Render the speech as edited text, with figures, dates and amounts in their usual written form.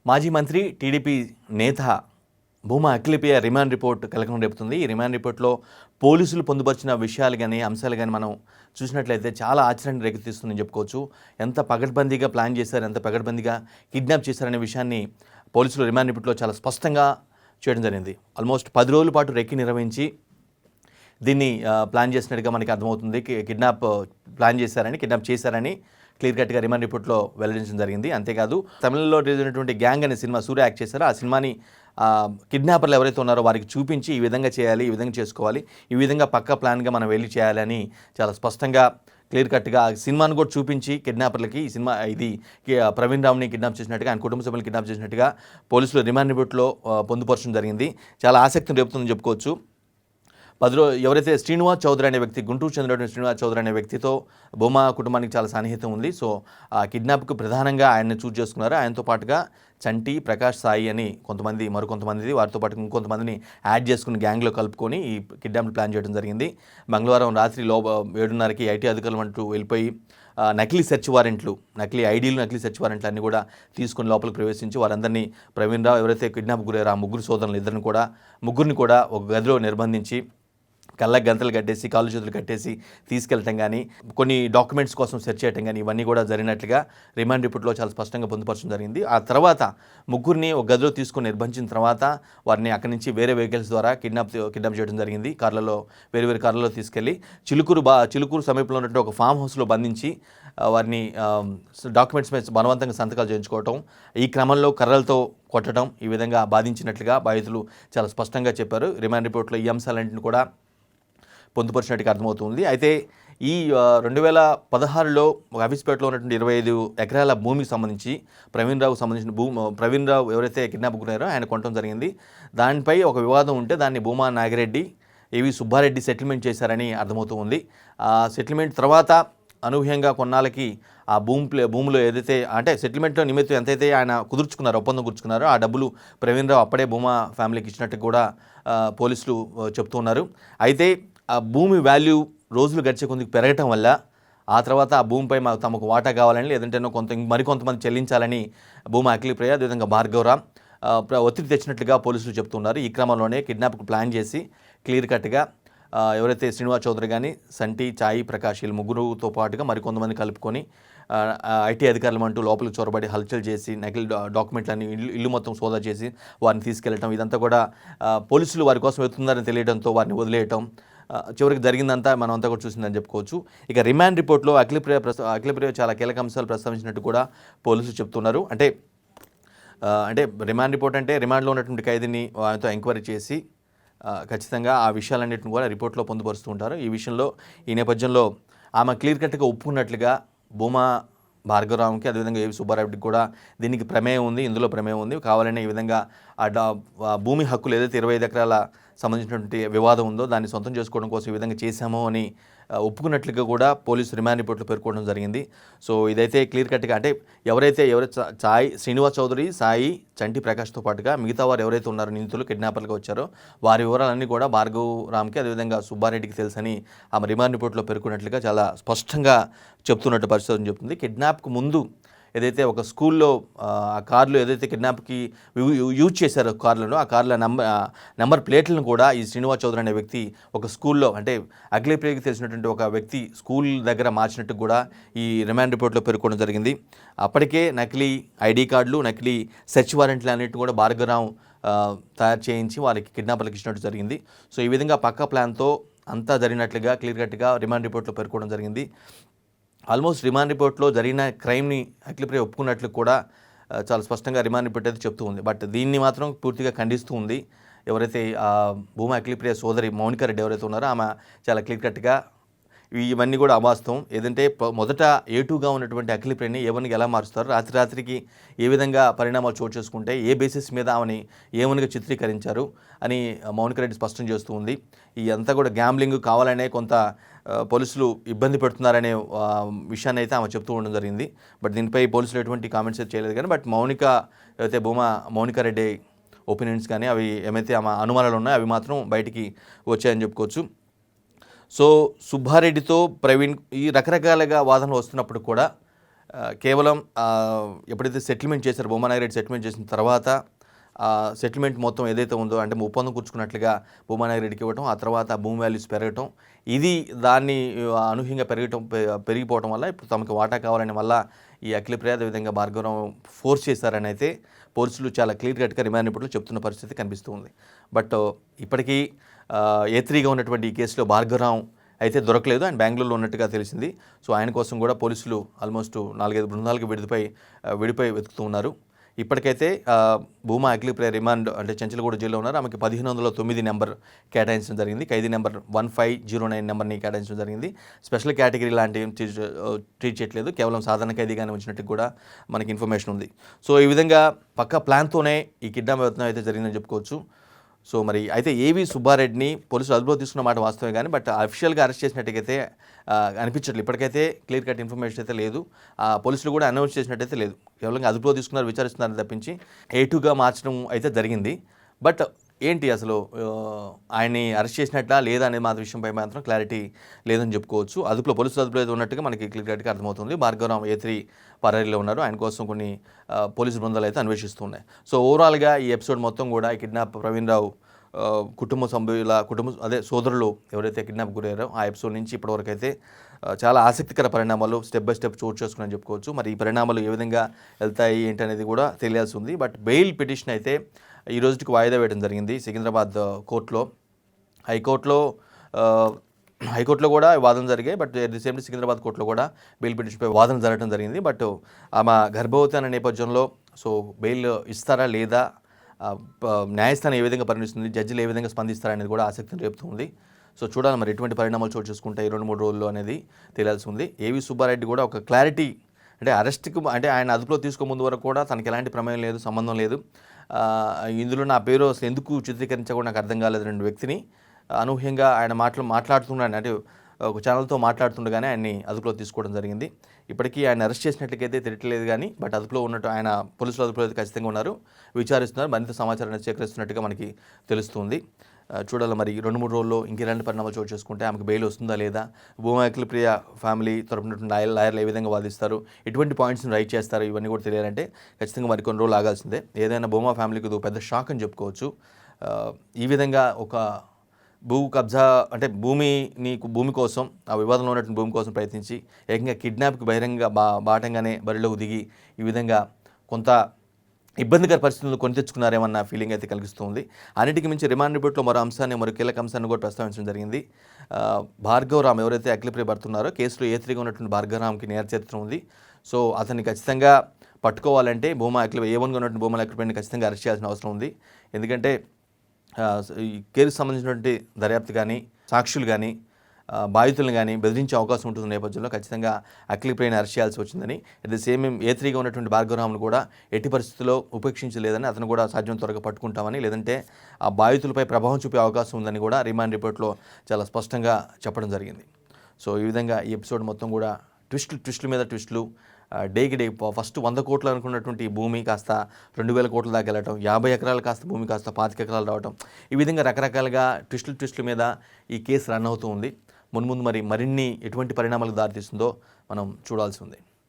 మాజీ మంత్రి టీడీపీ నేత భూమా అఖిలప్రియ రిమాండ్ రిపోర్ట్ కలకలం రేపుతుంది. ఈ రిమాండ్ రిపోర్ట్లో పోలీసులు పొందుపరిచిన విషయాలు కానీ అంశాలు కానీ మనం చూసినట్లయితే చాలా ఆశ్చర్యాన్ని రేకెత్తిస్తుందని చెప్పుకోవచ్చు. ఎంత పకడ్బందీగా ప్లాన్ చేశారు, ఎంత పకడ్బందీగా కిడ్నాప్ చేశారనే విషయాన్ని పోలీసులు రిమాండ్ రిపోర్ట్లో చాలా స్పష్టంగా చేయడం జరిగింది. ఆల్మోస్ట్ 10 రోజుల పాటు రెక్కి నిర్వహించి దీన్ని ప్లాన్ చేసినట్టుగా మనకి అర్థమవుతుంది. కిడ్నాప్ చేశారని క్లియర్ కట్గా రిమాండ్ రిపోర్ట్లో వెల్లడించడం జరిగింది. అంతేకాదు తమిళంలో రిలీజ్ అయినటువంటి గ్యాంగ్ అనే సినిమా సూర్య యాక్ట్ చేశారో ఆ సినిమాని కిడ్నాపర్లు ఎవరైతే ఉన్నారో వారికి చూపించి ఈ విధంగా చేయాలి, ఈ విధంగా చేసుకోవాలి, ఈ విధంగా పక్కా ప్లాన్గా మనం వెళ్ళి చేయాలని చాలా స్పష్టంగా క్లియర్ కట్గా సినిమాను కూడా చూపించి కిడ్నాపర్లకి ఈ సినిమా ఇది ప్రవీణ్ రామ్ని కిడ్నాప్ చేసినట్టుగా, ఆయన కుటుంబ సభ్యులను కిడ్నాప్ చేసినట్టుగా పోలీసులు రిమాండ్ రిపోర్ట్లో పొందుపరచడం జరిగింది. చాలా ఆసక్తిని రేపుతుందని చెప్పుకోవచ్చు. ఎవరైతే శ్రీనివాస్ చౌదరి అనే వ్యక్తి, గుంటూరు చెందినటువంటి శ్రీనివాస్ చౌదరి అనే వ్యక్తితో భూమా కుటుంబానికి చాలా సన్నిహితం ఉంది. సో ఆ కిడ్నాప్కు ప్రధానంగా ఆయన్ని చూస్ చేసుకున్నారు. ఆయనతో పాటుగా చంటి, ప్రకాష్, సాయి అని మరికొంతమంది వారితో పాటు ఇంకొంతమందిని యాడ్ చేసుకుని గ్యాంగ్లో కలుపుకొని ఈ కిడ్నాప్ ప్లాన్ చేయడం జరిగింది. మంగళవారం రాత్రి 7:30కి ఐటీ అధికారులు అంటూ వెళ్ళిపోయి నకిలీ సెర్చ్ వారెంట్లు, నకిలీ ఐడీలు, నకిలీ సెర్చ్ వారెంట్లు అన్నీ కూడా తీసుకొని లోపలికి ప్రవేశించి వారందరినీ ప్రవీణ్ రావు ఎవరైతే కిడ్నాప్ గురయ్యారో ఆ ముగ్గురిని కూడా ఒక గదిలో నిర్బంధించి కళ్ళకి గంతలు కట్టేసి, కాళ్ళు చేతులు కట్టేసి తీసుకెళ్ళటం కానీ, కొన్ని డాక్యుమెంట్స్ కోసం సెర్చ్ చేయడం కానీ ఇవన్నీ కూడా జరిగినట్లుగా రిమాండ్ రిపోర్ట్లో చాలా స్పష్టంగా పొందుపరచడం జరిగింది. ఆ తర్వాత ముగ్గురిని ఒక గదిలో తీసుకొని నిర్బంధించిన తర్వాత వారిని అక్కడి నుంచి వేరే వెహికల్స్ ద్వారా కిడ్నాప్ చేయడం జరిగింది. వేరు కార్లలో తీసుకెళ్ళి చిలుకూరు సమీపంలో ఉన్నటువంటి ఒక ఫామ్ హౌస్లో బంధించి వారిని డాక్యుమెంట్స్ మీద బలవంతంగా సంతకాలు చేయించుకోవటం, ఈ క్రమంలో కర్రలతో కొట్టడం, ఈ విధంగా బాధించినట్లుగా బాధితులు చాలా స్పష్టంగా చెప్పారు. రిమాండ్ రిపోర్ట్లో ఈ అంశాలన్నింటిని కూడా పొందుపరిచినట్టుగా అర్థమవుతుంది. అయితే ఈ 2016లో అఫీస్పేటలో ఉన్నటువంటి 25 ఎకరాల భూమికి సంబంధించి ప్రవీణ్ రావు ఎవరైతే కిడ్నాప్ గురయ్యారో ఆయన కొనడం జరిగింది. దానిపై ఒక వివాదం ఉంటే దాన్ని భూమా నాగిరెడ్డి, ఏవి సుబ్బారెడ్డి సెటిల్మెంట్ చేశారని అర్థమవుతూ ఉంది. ఆ సెటిల్మెంట్ తర్వాత అనూహ్యంగా కొన్నాళ్ళకి ఆ భూమిలో ఏదైతే అంటే సెటిల్మెంట్లో నిమిత్తం ఎంతైతే ఆయన ఒప్పందం కుదుర్చుకున్నారో ఆ డబ్బులు ప్రవీణ్ రావు అప్పుడే భూమా ఫ్యామిలీకి ఇచ్చినట్టు కూడా పోలీసులు చెప్తూ ఉన్నారు. అయితే ఆ భూమి వాల్యూ రోజులు గడిచే కొద్దిగా పెరగటం వల్ల ఆ తర్వాత ఆ భూమిపై తమకు వాటా కావాలని, లేదంటే మరికొంతమంది చెల్లించాలని భూమా అఖిలప్రియ, అదేవిధంగా భార్గవరామ్ ఒత్తిడి తెచ్చినట్లుగా పోలీసులు చెప్తున్నారు. ఈ క్రమంలోనే కిడ్నాప్కు ప్లాన్ చేసి క్లియర్ కట్గా ఎవరైతే శ్రీనివాస్ చౌదరి కానీ, సంటి, చాయి, ప్రకాష్ వీళ్ళు ముగ్గురుతో పాటుగా మరికొంతమంది కలుపుకొని ఐటీ అధికారులు అంటూ లోపలికి చొరబడి హల్చల్ చేసి నకిలీ డాక్యుమెంట్లన్నీ ఇల్లు మొత్తం సోదా చేసి వారిని తీసుకెళ్లటం, ఇదంతా కూడా పోలీసులు వారి కోసం వెతుకుతున్నారని తెలియడంతో వారిని వదిలేయటం, చివరికి జరిగిందంతా మనం అంతా కూడా చూసిందని చెప్పుకోవచ్చు. ఇక రిమాండ్ రిపోర్ట్లో అఖిలప్రియ చాలా కీలక అంశాలు ప్రస్తావించినట్టు కూడా పోలీసులు చెప్తున్నారు. అంటే రిమాండ్ రిపోర్ట్ అంటే రిమాండ్లో ఉన్నటువంటి ఖైదీని ఆయనతో ఎంక్వైరీ చేసి ఖచ్చితంగా ఆ విషయాలన్నింటిని కూడా రిపోర్ట్లో పొందుపరుస్తూ ఉంటారు. ఈ నేపథ్యంలో ఆమె క్లియర్ కట్గా ఒప్పుకున్నట్లుగా భూమా భార్గవరామ్కి, అదేవిధంగా ఏవి సుబ్బారెడ్డికి కూడా దీనికి ఇందులో ప్రమేయం ఉంది, కావాలనే ఈ విధంగా భూమి హక్కులు ఏదైతే 25 ఎకరాల సంబంధించినటువంటి వివాదం ఉందో దాన్ని సొంతం చేసుకోవడం కోసం ఈ విధంగా చేశామో అని ఒప్పుకున్నట్లుగా కూడా పోలీసు రిమాండ్ రిపోర్ట్లో పేర్కొనడం జరిగింది. సో ఇదైతే క్లియర్ కట్గా అంటే ఎవరైతే శ్రీనివాస్ చౌదరి, సాయి, చంటి, ప్రకాష్తో పాటుగా మిగతా వారు ఎవరైతే ఉన్నారో నిందితులు కిడ్నాపర్లుగా వచ్చారో వారి వివరాలన్నీ కూడా భార్గవరామ్కి, అదేవిధంగా సుబ్బారెడ్డికి తెలుసని ఆమె రిమాండ్ రిపోర్ట్లో పేర్కొన్నట్లుగా చాలా స్పష్టంగా చెప్తున్నట్టు పరిస్థితి చెప్తుంది. కిడ్నాప్కు ముందు ఏదైతే ఒక స్కూల్లో ఆ కార్లు ఏదైతే కిడ్నాప్కి యూజ్ చేశారో కార్లను, ఆ కార్ల నెంబర్ ప్లేట్లను కూడా ఈ శ్రీనివాస్ చౌదరి అనే వ్యక్తి ఒక స్కూల్లో, అంటే అఖిలప్రియకి తెలిసినటువంటి ఒక వ్యక్తి స్కూల్ దగ్గర మార్చినట్టు కూడా ఈ రిమాండ్ రిపోర్ట్లో పేర్కొనడం జరిగింది. అప్పటికే నకిలీ ఐడి కార్డులు, నకిలీ సెర్చ్ వారెంట్లు అన్నింటిని కూడా భార్గవరావు తయారు చేయించి వారికి కిడ్నాపర్లకు ఇచ్చినట్టు జరిగింది. సో ఈ విధంగా పక్కా ప్లాన్తో అంతా జరిగినట్లుగా క్లియర్ కట్గా రిమాండ్ రిపోర్ట్లో పేర్కొనడం జరిగింది. ఆల్మోస్ట్ రిమాండ్ రిపోర్ట్లో జరిగిన క్రైమ్ని అఖిలప్రియ ఒప్పుకున్నట్లు కూడా చాలా స్పష్టంగా రిమాండ్ రిపోర్ట్ అయితే చెప్తూ ఉంది. బట్ దీన్ని మాత్రం పూర్తిగా ఖండిస్తూ ఉంది. ఎవరైతే భూమా అఖిలప్రియ సోదరి మౌనికా రెడ్డి ఎవరైతే ఉన్నారో ఆమె చాలా క్లియర్ కట్గా ఇవన్నీ కూడా అవాస్తవం, ఏదంటే మొదట A2గా ఉన్నటువంటి అఖిలప్రియని A1కి ఎలా మారుస్తారు, రాత్రికి ఏ విధంగా పరిణామాలు చోటు చేసుకుంటే ఏ బేసిస్ మీద ఆమెని A1గా చిత్రీకరించారు అని మౌనికా రెడ్డి స్పష్టం చేస్తూ ఉంది. ఈ అంతా కూడా గ్యాంబ్లింగ్ కావాలనే కొంత పోలీసులు ఇబ్బంది పెడుతున్నారనే విషయాన్ని అయితే ఆమె చెప్తూ ఉండడం జరిగింది. బట్ దీనిపై పోలీసులు ఎటువంటి కామెంట్స్ అయితే చేయలేదు. కానీ బట్ అయితే మౌనికా రెడ్డి ఒపీనియన్స్ కానీ అవి ఏమైతే ఆమె అనుమానాలు ఉన్నాయో అవి మాత్రం బయటికి వచ్చాయని చెప్పుకోవచ్చు. సో సుబ్బారెడ్డితో ప్రవీణ్ ఈ రకరకాలుగా వాదనలు వస్తున్నప్పుడు కూడా కేవలం ఎప్పుడైతే సెటిల్మెంట్ చేశారో భూమా నాగిరెడ్డి సెటిల్మెంట్ చేసిన తర్వాత సెటిల్మెంట్ మొత్తం ఏదైతే ఉందో అంటే ఒప్పందం కూర్చుకున్నట్లుగా భూమా నాగిరెడ్డికి ఇవ్వటం, ఆ తర్వాత భూమి వాల్యూస్ పెరగటం, ఇది దాన్ని అనూహ్యంగా పెరిగిపోవటం వల్ల ఇప్పుడు తమకు వాటా కావాలని వల్ల ఈ అఖిలప్రియ అదేవిధంగా భార్గవరావు ఫోర్స్ చేశారని అయితే పోలీసులు చాలా క్లియర్ కట్గా రిమాండ్ రిపోర్ట్లో చెప్తున్న పరిస్థితి కనిపిస్తూ ఉంది. బట్ ఇప్పటికీ A3గా ఉన్నటువంటి ఈ కేసులో భార్గవరావు అయితే దొరకలేదు, ఆయన బెంగళూరులో ఉన్నట్టుగా తెలిసింది. సో ఆయన కోసం కూడా పోలీసులు ఆల్మోస్ట్ 4-5 బృందాలకు విడిపోయి వెతుకుతూ ఉన్నారు. ఇప్పటికైతే భూమా అఖిలప్రియ రిమాండ్ అంటే చెంచలగూడ జైల్లో ఉన్నారు. ఆమెకి 1509 నెంబర్ కేటాయించడం జరిగింది. ఖైదీ నెంబర్ 1509 నెంబర్ని కేటాయించడం జరిగింది. స్పెషల్ కేటగిరీ లాంటివి ట్రీట్ చేయట్లేదు, కేవలం సాధారణ ఖైదీగానే ఉంచినట్టు కూడా మనకి ఇన్ఫర్మేషన్ ఉంది. సో ఈ విధంగా పక్కా ప్లాన్తోనే ఈ కిడ్నాప్ యత్నం అయితే జరిగిందని చెప్పుకోవచ్చు. సో మరి అయితే ఏవి సుబ్బారెడ్డిని పోలీసులు అదుపులో తీసుకున్న మాట వాస్తవమే కానీ బట్ అఫీషియల్గా అరెస్ట్ చేసినట్టుగైతే అనిపించట్లేదు. ఇప్పటికైతే క్లియర్ కట్ ఇన్ఫర్మేషన్ అయితే లేదు. పోలీసులు కూడా అనౌన్స్ చేసినట్టయితే లేదు. కేవలం అదుపులో తీసుకున్నారు, విచారిస్తున్నారని తప్పించి A2గా మార్చడం అయితే జరిగింది. బట్ ఏంటి అసలు ఆయన్ని అరెస్ట్ చేసినట్లా లేదా అనే విషయంపై మాత్రం క్లారిటీ లేదని చెప్పుకోవచ్చు. పోలీసులు అదుపులో అయితే ఉన్నట్టుగా మనకి క్లియర్ కట్గా అర్థమవుతుంది. భార్గవరావు A3 పరారీలో ఉన్నారు. ఆయన కోసం కొన్ని పోలీసు బృందాలు అయితే అన్వేషిస్తున్నాయి. సో ఓవరాల్గా ఈ ఎపిసోడ్ మొత్తం కూడా ఈ కిడ్నాప్ ప్రవీణ్ రావు సోదరులు ఎవరైతే కిడ్నాప్ గురయ్యారో ఆ ఎపిసోడ్ నుంచి ఇప్పటివరకు అయితే చాలా ఆసక్తికర పరిణామాలు స్టెప్ బై స్టెప్ చోటు చేసుకుని చెప్పుకోవచ్చు. మరి ఈ పరిణామాలు ఏ విధంగా వెళ్తాయి ఏంటి అనేది కూడా తెలియాల్సి ఉంది. బట్ బెయిల్ పిటిషన్ అయితే ఈ రోజుకి వాయిదా వేయడం జరిగింది సికింద్రాబాద్ కోర్టులో. హైకోర్టులో కూడా వాదన జరిగాయి. But at the same Secunderabad కోర్టులో కూడా బెయిల్ పిటిషన్పై వాదన జరగడం జరిగింది. బట్ ఆమె గర్భవతి అనే నేపథ్యంలో సో బెయిల్ ఇస్తారా లేదా, న్యాయస్థానం ఏ విధంగా పరిగణిస్తుంది, జడ్జిలు ఏ విధంగా స్పందిస్తారా అనేది కూడా ఆసక్తిని రేపుతుంది. సో చూడాలి మరి ఎటువంటి పరిణామాలు చోటు చేసుకుంటాయి 2-3 రోజుల్లో అనేది తెలియాల్సి ఉంది. ఏవి సుబ్బారెడ్డి కూడా ఒక క్లారిటీ అంటే అరెస్ట్కి అంటే ఆయన అదుపులో తీసుకో ముందు వరకు కూడా తనకి ఎలాంటి ప్రమేయం లేదు, సంబంధం లేదు, ఇందులో నా పేరు అసలు ఎందుకు చిత్రీకరించకుండా నాకు అర్థం కాలేదు 2 వ్యక్తిని అనూహ్యంగా ఆయన మాట్లాడుతున్నాడు అంటే ఒక ఛానల్తో మాట్లాడుతుండగానే ఆయన్ని అదుపులో తీసుకోవడం జరిగింది. ఇప్పటికీ ఆయన అరెస్ట్ చేసినట్లయితే తెలియట్లేదు కానీ బట్ అదుపులో ఉన్నట్టు ఆయన పోలీసులు అదుపులో అయితే ఖచ్చితంగా ఉన్నారు, విచారిస్తున్నారు, మరింత సమాచారాన్ని సేకరిస్తున్నట్టుగా మనకి తెలుస్తుంది. చూడాలి మరి 2-3 రోజుల్లో ఇంకెలాంటి పరిణామాలు చోటు చేసుకుంటే ఆమెకు బెయిల్ వస్తుందా లేదా, భూమా అఖిలప్రియ ఫ్యామిలీ తరపున లాయర్లు ఏ విధంగా వాదిస్తారు, ఎటువంటి పాయింట్స్ని రైట్ చేస్తారు, ఇవన్నీ కూడా తెలియాలంటే ఖచ్చితంగా మరి కొన్ని రోజులు ఆగాల్సిందే. ఏదైనా భూమా ఫ్యామిలీకి ఇది పెద్ద షాక్ అని చెప్పుకోవచ్చు. ఈ విధంగా ఒక భూ కబ్జా అంటే భూమి కోసం ఆ వివాదంలో ఉన్నటువంటి భూమి కోసం ప్రయత్నించి ఏకంగా కిడ్నాప్కి బహిరంగ బాటంగానే బరిలోకి దిగి ఈ విధంగా కొంత ఇబ్బందికర పరిస్థితులను కొని తెచ్చుకున్నారేమన్న ఫీలింగ్ అయితే కలిగిస్తుంది. అన్నిటికీ మించి రిమాండ్ రిపోర్ట్లో మరో కీలక అంశాన్ని కూడా ప్రస్తావించడం జరిగింది. భార్గవరామ్ ఎవరైతే అఖిలప్రియ భర్త ఉన్నారో కేసులో A3గా ఉన్నటువంటి భార్గవరామ్కి నేర చరిత్ర ఉంది. సో అతన్ని ఖచ్చితంగా పట్టుకోవాలంటే A1గా ఉన్నటువంటి భూమా అఖిలప్రియని ఖచ్చితంగా అరెస్ట్ చేయాల్సిన అవసరం ఉంది. ఎందుకంటే ఈ కేసుకు సంబంధించినటువంటి దర్యాప్తు కానీ సాక్షులు కానీ బాధితులను కానీ బెదిరించే అవకాశం ఉంటుంది నేపథ్యంలో ఖచ్చితంగా అఖిలప్రియని అరెస్ట్ చేయాల్సి వచ్చిందని. అట్ ది సేమ్ A3గా ఉన్నటువంటి భార్గవరామ్ను కూడా ఎట్టి పరిస్థితుల్లో ఉపేక్షించలేదని, అతను కూడా సాధ్యం త్వరగా పట్టుకుంటామని, లేదంటే ఆ బాధితులపై ప్రభావం చూపే అవకాశం ఉందని కూడా రిమాండ్ రిపోర్ట్లో చాలా స్పష్టంగా చెప్పడం జరిగింది. సో ఈ విధంగా ఈ ఎపిసోడ్ మొత్తం కూడా ట్విస్టుల మీద ట్విస్టులు, డేకి ఫస్ట్ 100 కోట్లు అనుకున్నటువంటి భూమి కాస్త 2000 కోట్ల దాకా వెళ్ళటం, 50 ఎకరాలు కాస్త భూమి కాస్త 25 ఎకరాలు రావటం, ఈ విధంగా రకరకాలుగా ట్విస్టుల మీద ఈ కేసు రన్ అవుతూ ఉంది. మున్ముందు మరిన్ని ఎటువంటి పరిణామాలకు దారితీస్తుందో మనం చూడాల్సి ఉంది.